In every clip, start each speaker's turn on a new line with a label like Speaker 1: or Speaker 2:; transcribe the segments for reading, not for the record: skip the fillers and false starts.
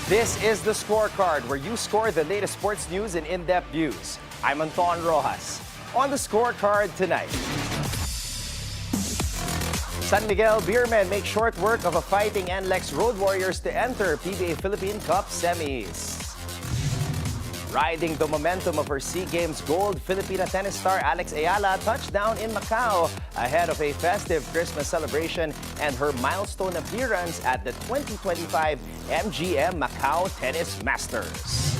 Speaker 1: This is the Scorecard, where you score the latest sports news and in-depth views. I'm Anton Roxas. On the Scorecard tonight, Miguel Beermen makes short work of a fighting NLEX Road Warriors to enter PBA Philippine Cup semis. Riding the momentum of her SEA Games gold, Filipina tennis star Alex Eala touched down in Macau ahead of a festive Christmas celebration and her milestone appearance at the 2025 MGM Macau Tennis Masters.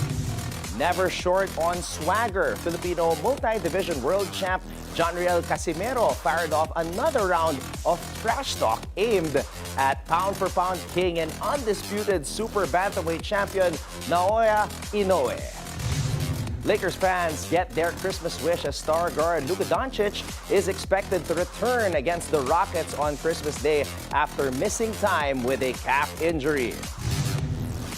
Speaker 1: Never short on swagger, Filipino multi-division world champ Johnriel Casimero fired off another round of trash talk aimed at pound-for-pound king and undisputed super-bantamweight champion Naoya Inoue. Lakers fans get their Christmas wish as star guard Luka Dončić is expected to return against the Rockets on Christmas Day after missing time with a calf injury.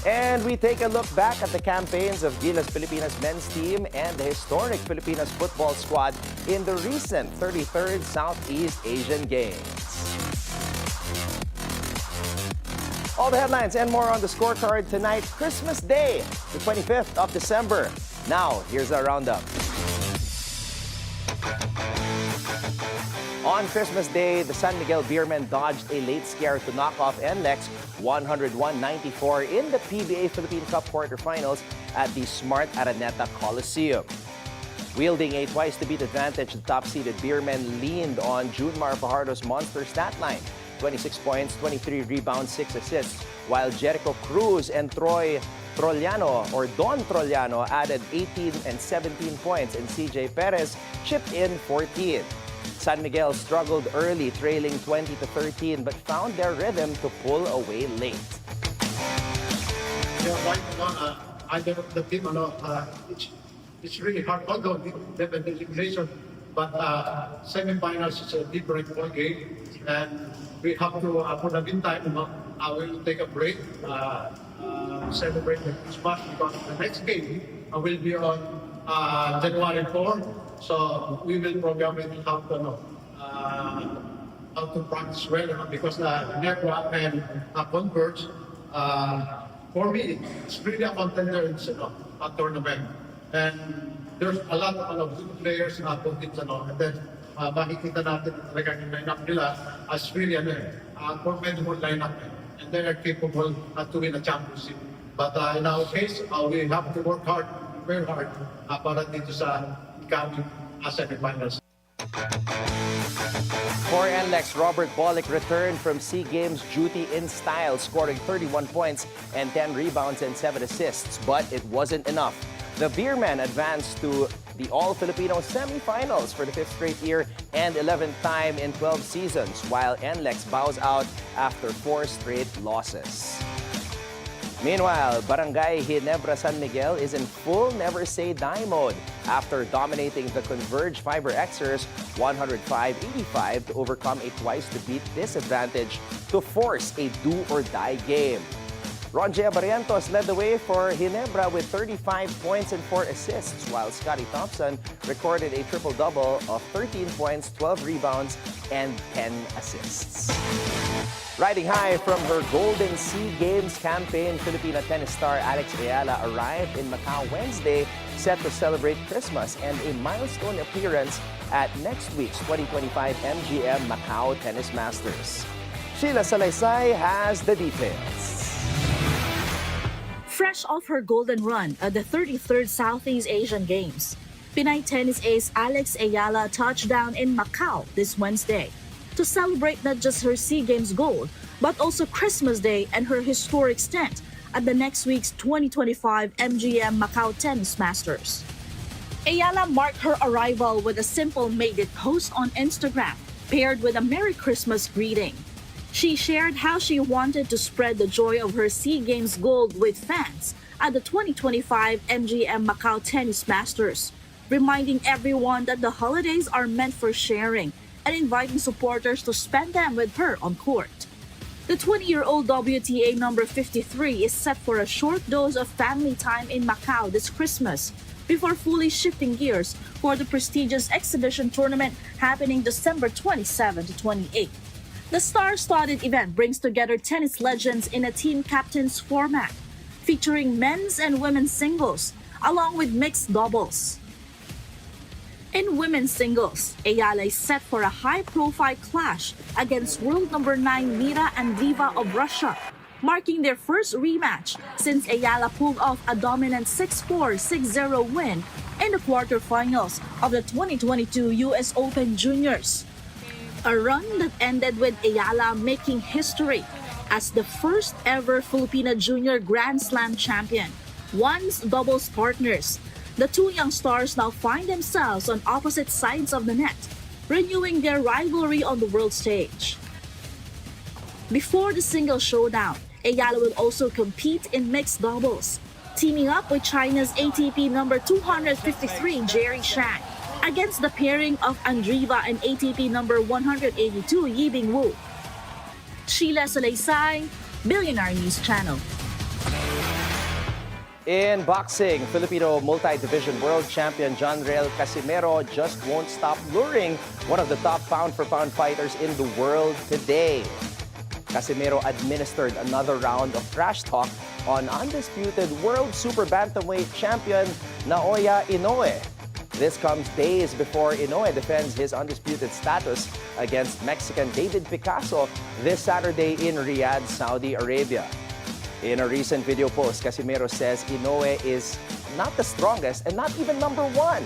Speaker 1: And we take a look back at the campaigns of Gilas Pilipinas men's team and the historic Filipinas football squad in the recent 33rd Southeast Asian Games. All the headlines and more on the Scorecard tonight, Christmas Day, the 25th of December. Now, here's our roundup. On Christmas Day, the San Miguel Beermen dodged a late scare to knock off NLEX 101-94 in the PBA Philippine Cup quarterfinals at the Smart Araneta Coliseum. Wielding a twice-to-beat advantage, the top-seeded Beermen leaned on Junmar Fajardo's monster stat line, 26 points, 23 rebounds, 6 assists, while Jericho Cruz and Don Trollano added 18 and 17 points, and CJ Perez chipped in 14. San Miguel struggled early, trailing 20-13, but found their rhythm to pull away late.
Speaker 2: Yeah, right, I get the team, it's really hard, although they have an elimination, but semifinals is a different ball game, and we have to, for the meantime, we'll take a break, celebrate the Christmas, because the next game will be on January 4. So we will probably have to how to practice well, because the network and Converge, for me, it's really a contender in a tournament. And there's a lot of good players in our teams, and then makikita natin talaga yung lineup nila as really a formidable lineup, and they are capable to win a championship. But in our case, we have to work hard, very hard, para dito sa coming semifinals.
Speaker 1: For NLEX, Robert Bolick returned from SEA Games duty in style, scoring 31 points and 10 rebounds and 7 assists, but it wasn't enough. The Beermen advanced to the All-Filipino semifinals for the 5th straight year and 11th time in 12 seasons, while NLEX bows out after 4 straight losses. Meanwhile, Barangay Ginebra San Miguel is in full Never Say Die mode after dominating the Converge Fiber Xers 105-85 to overcome a twice-to-beat disadvantage to force a do-or-die game. Ronjea Barrientos led the way for Ginebra with 35 points and 4 assists, while Scotty Thompson recorded a triple-double of 13 points, 12 rebounds, and 10 assists. Riding high from her Golden SEA Games campaign, Filipina tennis star Alex Eala arrived in Macau Wednesday, set to celebrate Christmas and a milestone appearance at next week's 2025 MGM Macau Tennis Masters. Sheila Salaysay has the details.
Speaker 3: Fresh off her golden run at the 33rd Southeast Asian Games, Pinay tennis ace Alex Eala touched down in Macau this Wednesday to celebrate not just her SEA Games gold, but also Christmas Day and her historic stint at the next week's 2025 MGM Macau Tennis Masters. Eala marked her arrival with a simple made it post on Instagram, paired with a Merry Christmas greeting. She shared how she wanted to spread the joy of her SEA Games gold with fans at the 2025 MGM Macau Tennis Masters, reminding everyone that the holidays are meant for sharing and inviting supporters to spend them with her on court. The 20-year-old WTA number 53 is set for a short dose of family time in Macau this Christmas before fully shifting gears for the prestigious exhibition tournament happening December 27 to 28. The star-studded event brings together tennis legends in a team captain's format. featuring men's and women's singles, along with mixed doubles. In women's singles, Eala is set for a high-profile clash against world number 9 Mira Andreeva of Russia, marking their first rematch since Eala pulled off a dominant 6-4, 6-0 win in the quarterfinals of the 2022 US Open Juniors. A run that ended with Eala making history as the first ever Filipina Junior Grand Slam champion. Once doubles partners, the two young stars now find themselves on opposite sides of the net, renewing their rivalry on the world stage. Before the single showdown, Eala will also compete in mixed doubles, teaming up with China's ATP number 253 Jerry Shang against the pairing of Andreeva and ATP number 182 Yibing Wu. Sheila Salaysay, Bilyonaryo News Channel.
Speaker 1: In boxing, Filipino multi-division world champion Johnriel Casimero just won't stop luring one of the top pound-for-pound fighters in the world today. Casimero administered another round of trash talk on undisputed world super-bantamweight champion Naoya Inoue. This comes days before Inoue defends his undisputed status against Mexican David Picasso this Saturday in Riyadh, Saudi Arabia. In a recent video post, Casimero says Inoue is not the strongest and not even number one.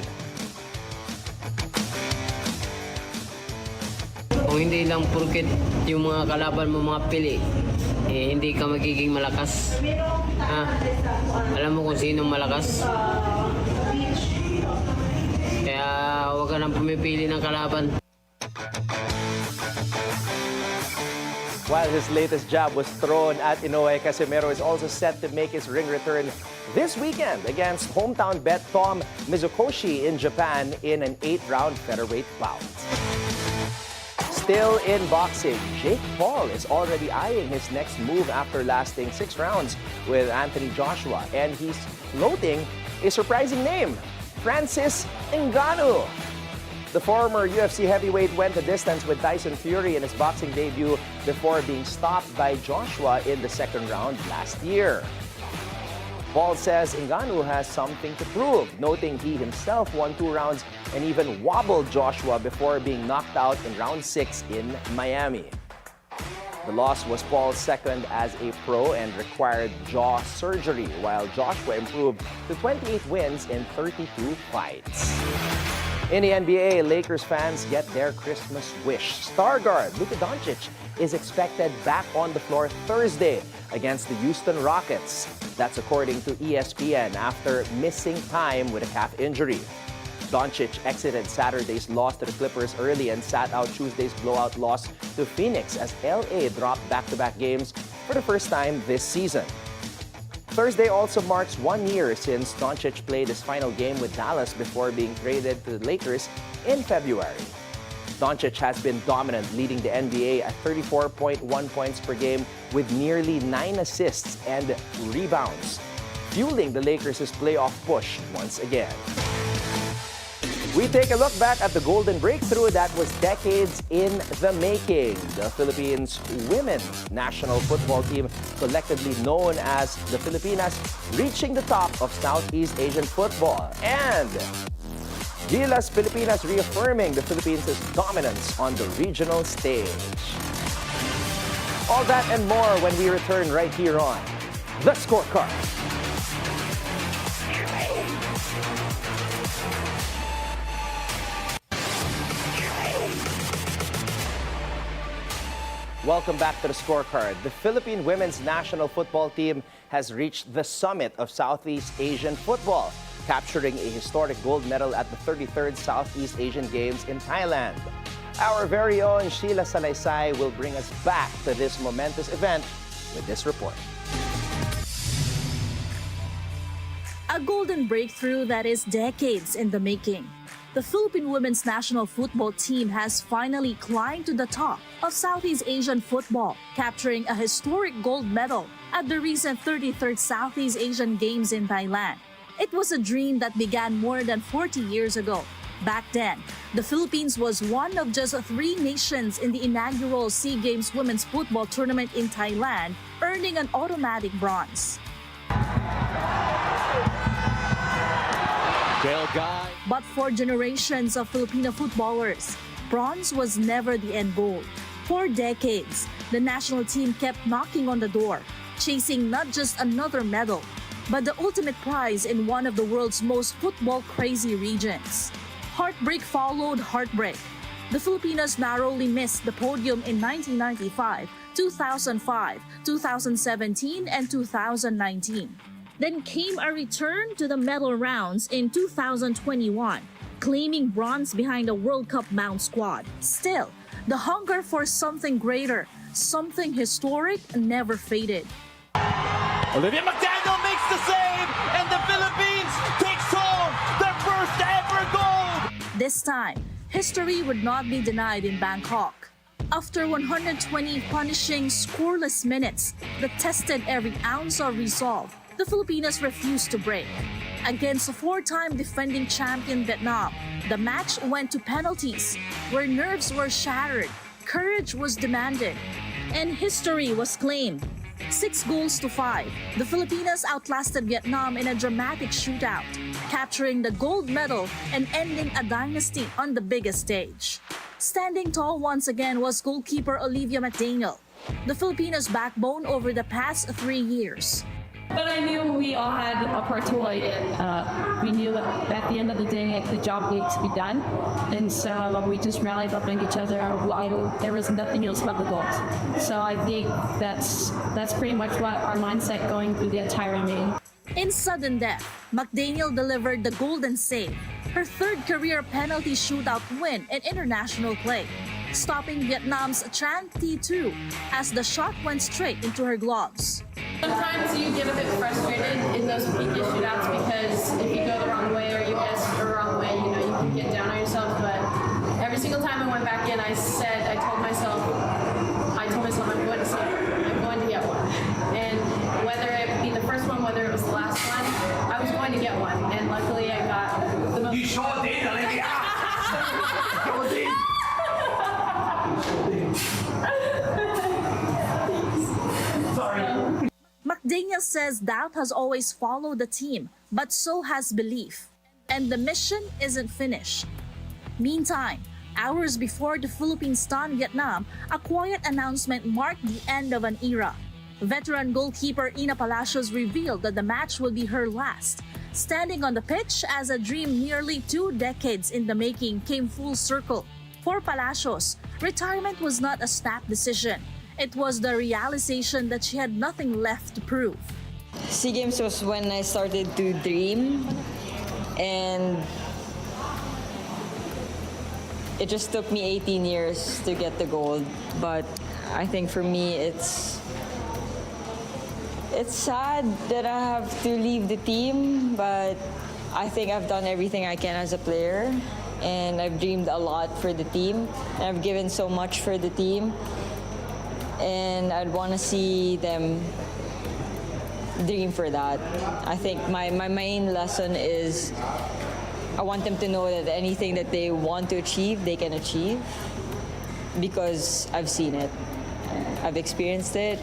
Speaker 4: Kung hindi lang purkit yung mga kalaban mo mga pili, hindi ka magiging malakas. Alam mo kung sino malakas? Kaya huwag ka nang pumipili ng kalaban.
Speaker 1: While his latest jab was thrown at Inoue, Casimero is also set to make his ring return this weekend against hometown bet Tom Mizukoshi in Japan in an 8-round featherweight bout. Still in boxing, Jake Paul is already eyeing his next move after lasting 6 rounds with Anthony Joshua, and he's floating a surprising name, Francis Ngannou. The former UFC heavyweight went the distance with Tyson Fury in his boxing debut before being stopped by Joshua in the second round last year. Paul says Ngannou has something to prove, noting he himself won 2 rounds and even wobbled Joshua before being knocked out in round 6 in Miami. The loss was Paul's second as a pro and required jaw surgery, while Joshua improved to 28 wins in 32 fights. In the NBA, Lakers fans get their Christmas wish. Star guard Luka Dončić is expected back on the floor Thursday against the Houston Rockets. That's according to ESPN after missing time with a calf injury. Doncic exited Saturday's loss to the Clippers early and sat out Tuesday's blowout loss to Phoenix as LA dropped back-to-back games for the first time this season. Thursday also marks 1 year since Doncic played his final game with Dallas before being traded to the Lakers in February. Doncic has been dominant, leading the NBA at 34.1 points per game with nearly 9 assists and rebounds, fueling the Lakers' playoff push once again. We take a look back at the golden breakthrough that was decades in the making. The Philippines women's national football team, collectively known as the Filipinas, reaching the top of Southeast Asian football. And Gilas Pilipinas reaffirming the Philippines' dominance on the regional stage. All that and more when we return right here on The Scorecard. Welcome back to The Scorecard. The Philippine women's national football team has reached the summit of Southeast Asian football, capturing a historic gold medal at the 33rd Southeast Asian Games in Thailand. Our very own Sheila Salaysay will bring us back to this momentous event with this report.
Speaker 3: A golden breakthrough that is decades in the making. The Philippine women's national football team has finally climbed to the top of Southeast Asian football, capturing a historic gold medal at the recent 33rd Southeast Asian Games in Thailand. It was a dream that began more than 40 years ago. Back then, the Philippines was one of just 3 nations in the inaugural SEA Games Women's Football Tournament in Thailand, earning an automatic bronze. But for generations of Filipino footballers, bronze was never the end goal. For decades, the national team kept knocking on the door, chasing not just another medal, but the ultimate prize in one of the world's most football-crazy regions. Heartbreak followed heartbreak. The Filipinas narrowly missed the podium in 1995, 2005, 2017, and 2019. Then came a return to the medal rounds in 2021, claiming bronze behind a World Cup-bound squad. Still, the hunger for something greater, something historic, never faded.
Speaker 5: Olivia McDaniel makes the save, and the Philippines takes home their first ever gold!
Speaker 3: This time, history would not be denied in Bangkok. After 120 punishing, scoreless minutes that tested every ounce of resolve, the Filipinas refused to break. Against a four-time defending champion Vietnam, the match went to penalties, where nerves were shattered, courage was demanded, and history was claimed. 6-5, the Filipinas outlasted Vietnam in a dramatic shootout, capturing the gold medal and ending a dynasty on the biggest stage. Standing tall once again was goalkeeper Olivia McDaniel, the Filipinos' backbone over the past 3 years.
Speaker 6: But I knew we all had a part to play, and we knew that at the end of the day, the job needed to be done. And so we just rallied up on each other. There was nothing else but the goals. So I think that's pretty much what our mindset going through the entire meeting.
Speaker 3: In sudden death, McDaniel delivered the golden save, her third career penalty shootout win in international play, stopping Vietnam's Tran T2 as the shot went straight into her gloves.
Speaker 6: Sometimes you get a bit frustrated in those PK shootouts because if you go the wrong way or you miss the wrong way, you can get down on yourself. But every single time I went back in, I told myself, I'm going to save it. I'm going to get one. And whether it be the first one, whether it was the last one, I was going to get one. And luckily I got the most.
Speaker 5: You sure did, Olivia!
Speaker 3: McDaniel says doubt has always followed the team, but so has belief. And the mission isn't finished. Meantime, hours before the Philippines stunned Vietnam, a quiet announcement marked the end of an era. Veteran goalkeeper Ina Palacios revealed that the match will be her last, standing on the pitch as a dream nearly 2 decades in the making came full circle. For Palacios, retirement was not a snap decision. It was the realization that she had nothing left to prove.
Speaker 7: SEA Games was when I started to dream, and it just took me 18 years to get the gold. But I think for me, it's sad that I have to leave the team, but I think I've done everything I can as a player, and I've dreamed a lot for the team, and I've given so much for the team. And I'd want to see them dream for that. I think my main lesson is I want them to know that anything that they want to achieve, they can achieve, because I've seen it. I've experienced it,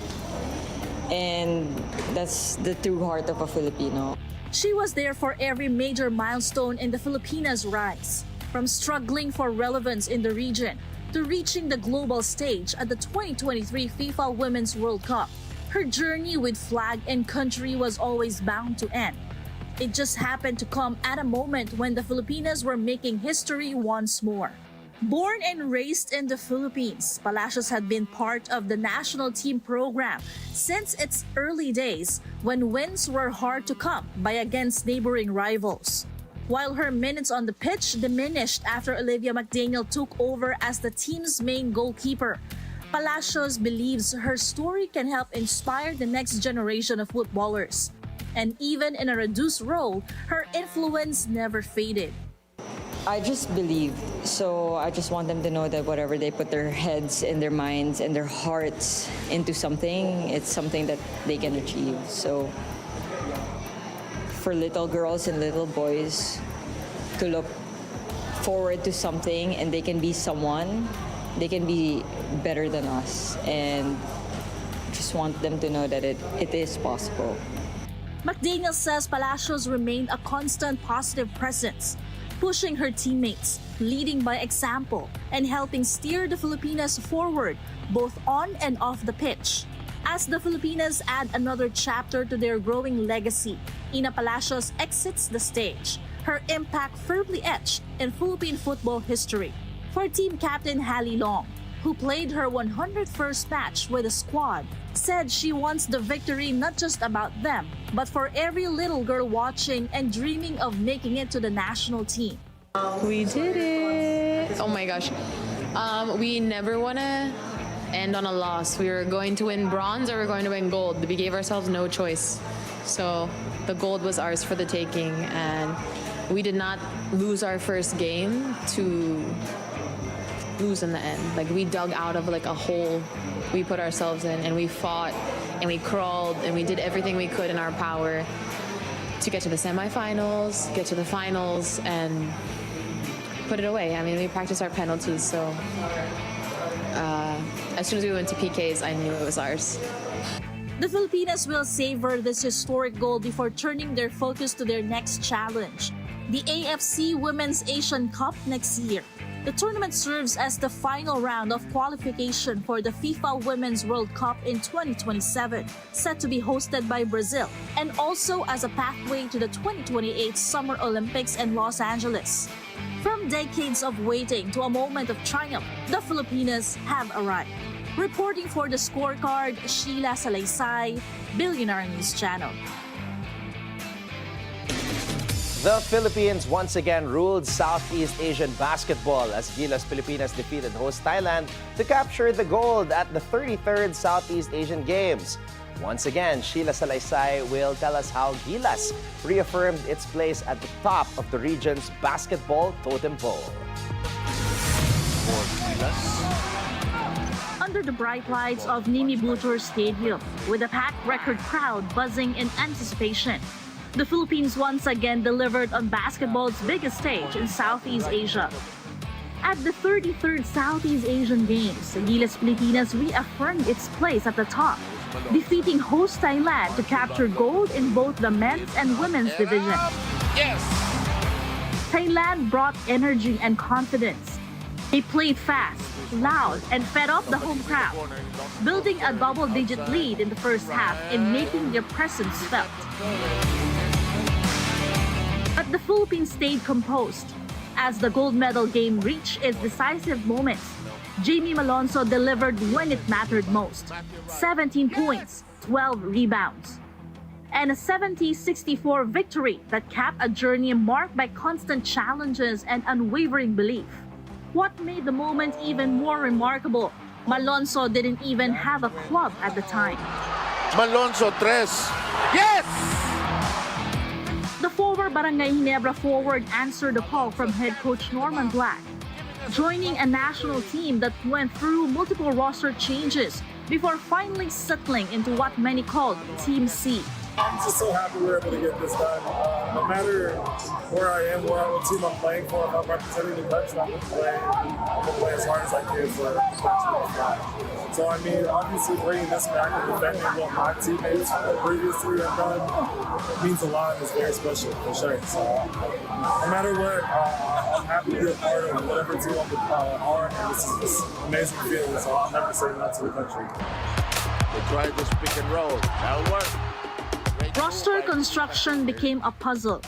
Speaker 7: and that's the true heart of a Filipino.
Speaker 3: She was there for every major milestone in the Filipinas' rise, from struggling for relevance in the region to reaching the global stage at the 2023 FIFA Women's World Cup. Her journey with flag and country was always bound to end. It just happened to come at a moment when the Filipinas were making history once more. Born and raised in the Philippines, Palacios had been part of the national team program since its early days when wins were hard to come by against neighboring rivals. While her minutes on the pitch diminished after Olivia McDaniel took over as the team's main goalkeeper, Palacios believes her story can help inspire the next generation of footballers. And even in a reduced role, her influence never faded.
Speaker 7: I just believed, so I just want them to know that whatever they put their heads and their minds and their hearts into something, it's something that they can achieve. So for little girls and little boys to look forward to something, and they can be someone, they can be better than us, and just want them to know that it is possible.
Speaker 3: McDaniel says Palacios remained a constant positive presence, pushing her teammates, leading by example, and helping steer the Filipinas forward both on and off the pitch. As the Filipinas add another chapter to their growing legacy, Ina Palacios exits the stage, her impact firmly etched in Philippine football history. For team captain Hallie Long, who played her 101st match with the squad, said she wants the victory not just about them, but for every little girl watching and dreaming of making it to the national team.
Speaker 8: We did it! Oh my gosh. We never want to end on a loss. We were going to win bronze or we were going to win gold. We gave ourselves no choice. So the gold was ours for the taking, and we did not lose our first game to lose in the end. Like, we dug out of like a hole we put ourselves in, and we fought and we crawled and we did everything we could in our power to get to the semifinals, get to the finals, and put it away. I mean, we practiced our penalties, so as soon as we went to PKs, I knew it was ours.
Speaker 3: The Filipinas will savor this historic goal before turning their focus to their next challenge, the AFC Women's Asian Cup next year. The tournament serves as the final round of qualification for the FIFA Women's World Cup in 2027, set to be hosted by Brazil, and also as a pathway to the 2028 Summer Olympics in Los Angeles. From decades of waiting to a moment of triumph, the Filipinas have arrived. Reporting for the Scorecard, Sheila Salaysay, Bilyonaryo News Channel.
Speaker 1: The Philippines once again ruled Southeast Asian basketball as Gilas Pilipinas defeated host Thailand to capture the gold at the 33rd Southeast Asian Games. Once again, Sheila Salaysay will tell us how Gilas reaffirmed its place at the top of the region's basketball totem pole.
Speaker 3: Under the bright lights of Nimi Butor Stadium, with a packed record crowd buzzing in anticipation, the Philippines once again delivered on basketball's biggest stage in Southeast Asia. At the 33rd Southeast Asian Games, Gilas Pilipinas reaffirmed its place at the top, defeating host Thailand to capture gold in both the men's and women's division.
Speaker 5: Yes!
Speaker 3: Thailand brought energy and confidence. They played fast, loud, and fed off the home crowd, building a double-digit lead in the first half and making their presence felt. But the Philippines stayed composed. As the gold medal game reached its decisive moments, Jamie Malonzo delivered when it mattered most. 17 points, 12 rebounds. And a 70-64 victory that capped a journey marked by constant challenges and unwavering belief. What made the moment even more remarkable, Malonzo didn't even have a club at the time.
Speaker 5: Malonzo tres. Yes!
Speaker 3: The former Barangay Ginebra forward answered the call from head coach Norman Black, joining a national team that went through multiple roster changes before finally settling into what many called Team C.
Speaker 9: I'm just so happy we were able to get this done. No matter where I am, what team I'm playing for, if I'm representing the country, I'm going to play as hard as I can for the country. So, I mean, obviously bringing this back and defending what my teammates previously have done means a lot and it's very special for sure. So, no matter what, I'm happy to be a part of whatever team I'm on, and this is just an amazing feeling, so I'll never say no to the country.
Speaker 5: They tried this pick and roll. That'll work.
Speaker 3: Roster construction became a puzzle.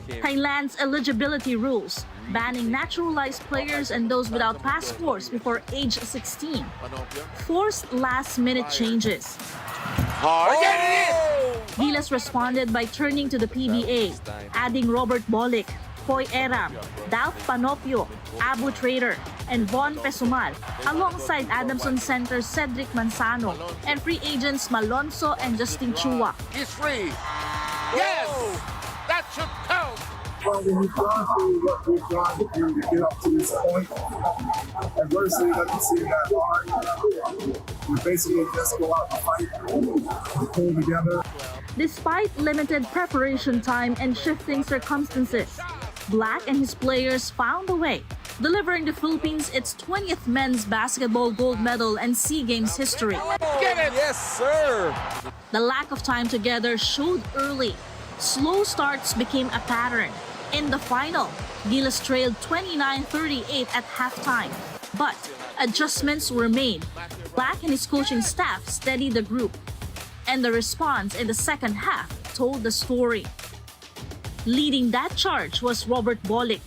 Speaker 3: Thailand's eligibility rules, banning naturalized players and those without passports before age 16, forced last-minute changes.
Speaker 5: Hard.
Speaker 3: Gilas responded by turning to the PBA, adding Robert Bolick, Foy Eram, Dalf Panopio, Abu Trader, and Von Pesumal, alongside Adamson Center Cedric Manzano, and free agents Malonzo and Justin Chua.
Speaker 5: He's free. Yes! That should count.
Speaker 9: Well, we've gone through what we've gone through to get up to this point. Adversity doesn't seem that hard. We basically just go out and fight and pull together.
Speaker 3: Despite limited preparation time and shifting circumstances, Black and his players found a way, delivering the Philippines its 20th men's basketball gold medal and SEA Games history.
Speaker 5: Get it!
Speaker 1: Yes, sir!
Speaker 3: The lack of time together showed early. Slow starts became a pattern. In the final, Gilas trailed 29-38 at halftime. But adjustments were made. Black and his coaching staff steadied the group. And the response in the second half told the story. Leading that charge was Robert Bolic.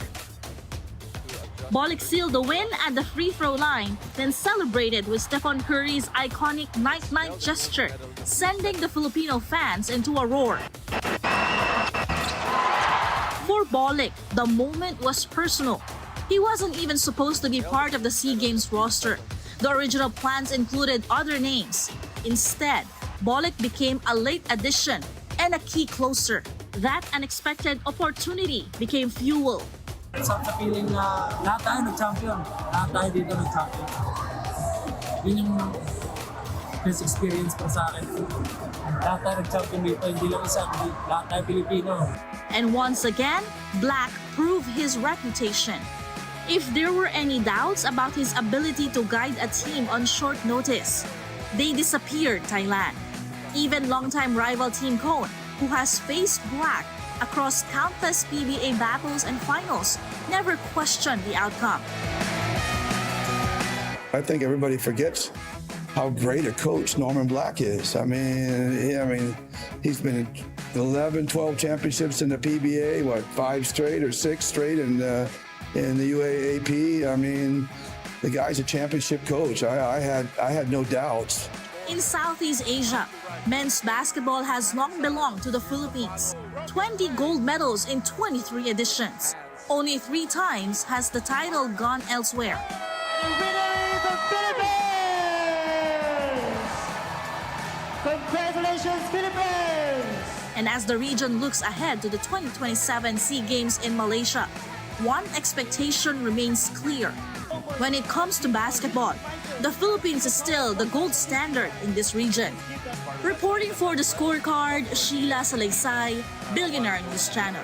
Speaker 3: Bolic sealed the win at the free throw line, then celebrated with Stephen Curry's iconic night-night gesture, sending the Filipino fans into a roar. For Bolic, the moment was personal. He wasn't even supposed to be part of the SEA Games roster. The original plans included other names. Instead, Bolic became a late addition and a key closer. That unexpected opportunity became fuel.
Speaker 10: Sa feeling na lahat tayo nag-champion. Lahat tayo dito nag-champion. Yun yung best experience para sa akin. Lahat tayo nag-champion dito. Hindi lang isa, lahat tayo Filipino.
Speaker 3: And once again, Black proved his reputation. If there were any doubts about his ability to guide a team on short notice, they disappeared, Thailand. Even longtime rival Team Cone, who has faced Black across countless PBA battles and finals, never questioned the outcome.
Speaker 11: I think everybody forgets how great a coach Norman Black is. I mean, he's been in 11, 12 championships in the PBA, 5 straight or 6 straight in the UAAP. I mean, the guy's a championship coach. I had no doubts.
Speaker 3: In Southeast Asia, men's basketball has long belonged to the Philippines. 20 gold medals in 23 editions. Only 3 times has the title gone elsewhere.
Speaker 5: The winner is the Philippines! Congratulations, Philippines!
Speaker 3: And as the region looks ahead to the 2027 SEA Games in Malaysia, one expectation remains clear. When it comes to basketball, the Philippines is still the gold standard in this region. Reporting for the Scorecard, Sheila Salaysay, Bilyonaryo News Channel.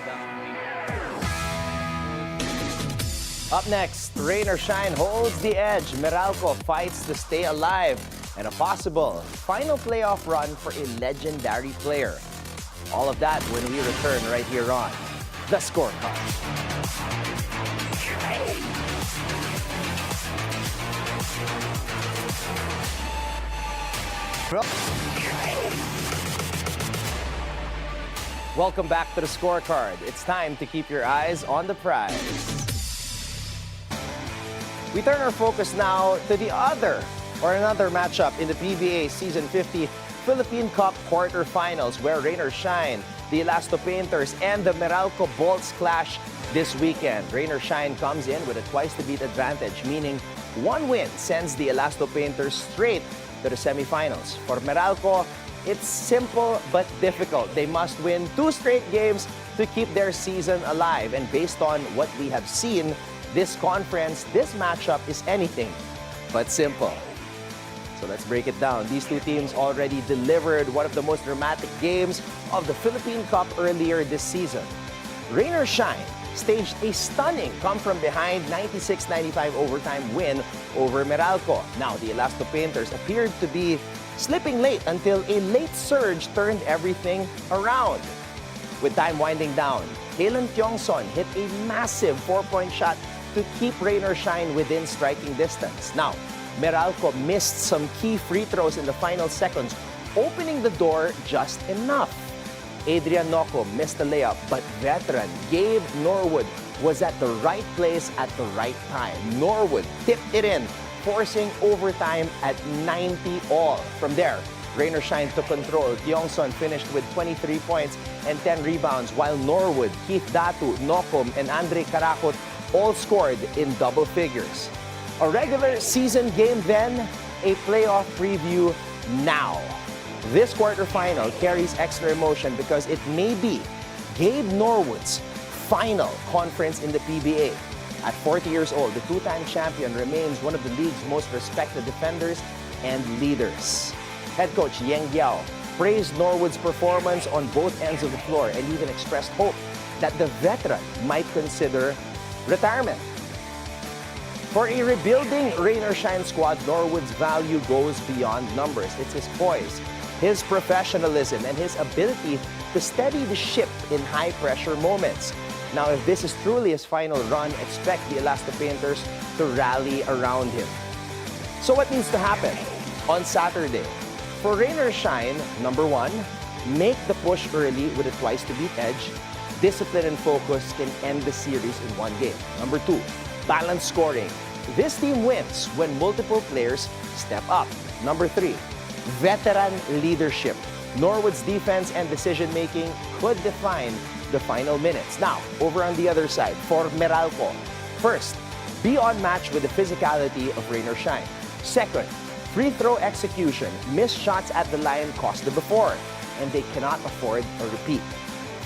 Speaker 1: Up next, rain or shine holds the edge. Meralco fights to stay alive and a possible final playoff run for a legendary player. All of that when we return right here on The Scorecard. Welcome back to The Scorecard. It's time to keep your eyes on the prize. We turn our focus now to another matchup in the PBA Season 50 Philippine Cup quarterfinals, where rain or shine, the Elasto Painters and the Meralco Bolts clash this weekend. Rain or shine comes in with a twice-to-beat advantage, meaning one win sends the Elasto Painters straight to the semifinals. For Meralco, it's simple but difficult. They must win 2 straight games to keep their season alive. And based on what we have seen this conference, this matchup is anything but simple. So let's break it down. These two teams already delivered one of the most dramatic games of the Philippine Cup earlier this season. Rain or shine staged a stunning come-from-behind 96-95 overtime win over Meralco. Now, the Elasto Painters appeared to be slipping late until a late surge turned everything around. With time winding down, Halen Tiongson hit a massive 4-point shot to keep rain or shine within striking distance. Now, Meralco missed some key free throws in the final seconds, opening the door just enough. Adrian Noco missed a layup, but veteran Gabe Norwood was at the right place at the right time. Norwood tipped it in, forcing overtime at 90 all. From there, rain or shine took control. Tiongson finished with 23 points and 10 rebounds, while Norwood, Keith Datu, Nocom, and Andre Caracot all scored in double figures. A regular season game then, a playoff preview now. This quarterfinal carries extra emotion because it may be Gabe Norwood's final conference in the PBA. At 40 years old, the 2-time champion remains one of the league's most respected defenders and leaders. Head coach Yeng Giao praised Norwood's performance on both ends of the floor and even expressed hope that the veteran might consider retirement. For a rebuilding rain or shine squad, Norwood's value goes beyond numbers. It's his poise, his professionalism, and his ability to steady the ship in high-pressure moments. Now, if this is truly his final run, expect the Elasto Painters to rally around him. So what needs to happen on Saturday? For rain or shine, number one, make the push early with a twice-to-beat edge. Discipline and focus can end the series in one game. Number two, balance scoring. This team wins when multiple players step up. Number three, veteran leadership. Norwood's defense and decision-making could define the final minutes. Now, over on the other side, for Meralco. First, be on match with the physicality of rain or shine. Second, free throw execution. Missed shots at the line cost them before, and they cannot afford a repeat.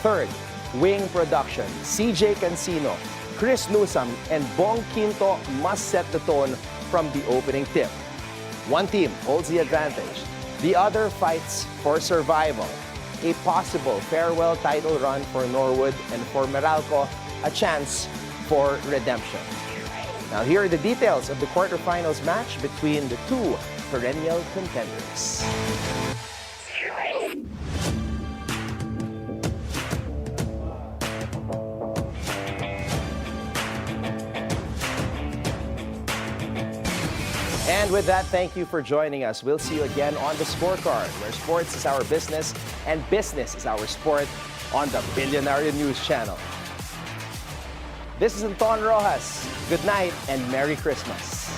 Speaker 1: Third, wing production. CJ Cancino, Chris Newsome, and Bong Quinto must set the tone from the opening tip. One team holds the advantage. The other fights for survival. A possible farewell title run for Norwood, and for Meralco, a chance for redemption. Now here are the details of the quarterfinals match between the two perennial contenders. And with that, thank you for joining us. We'll see you again on the Scorecard, where sports is our business and business is our sport, on the Bilyonaryo News Channel. This is Anton Roxas. Good night and Merry Christmas.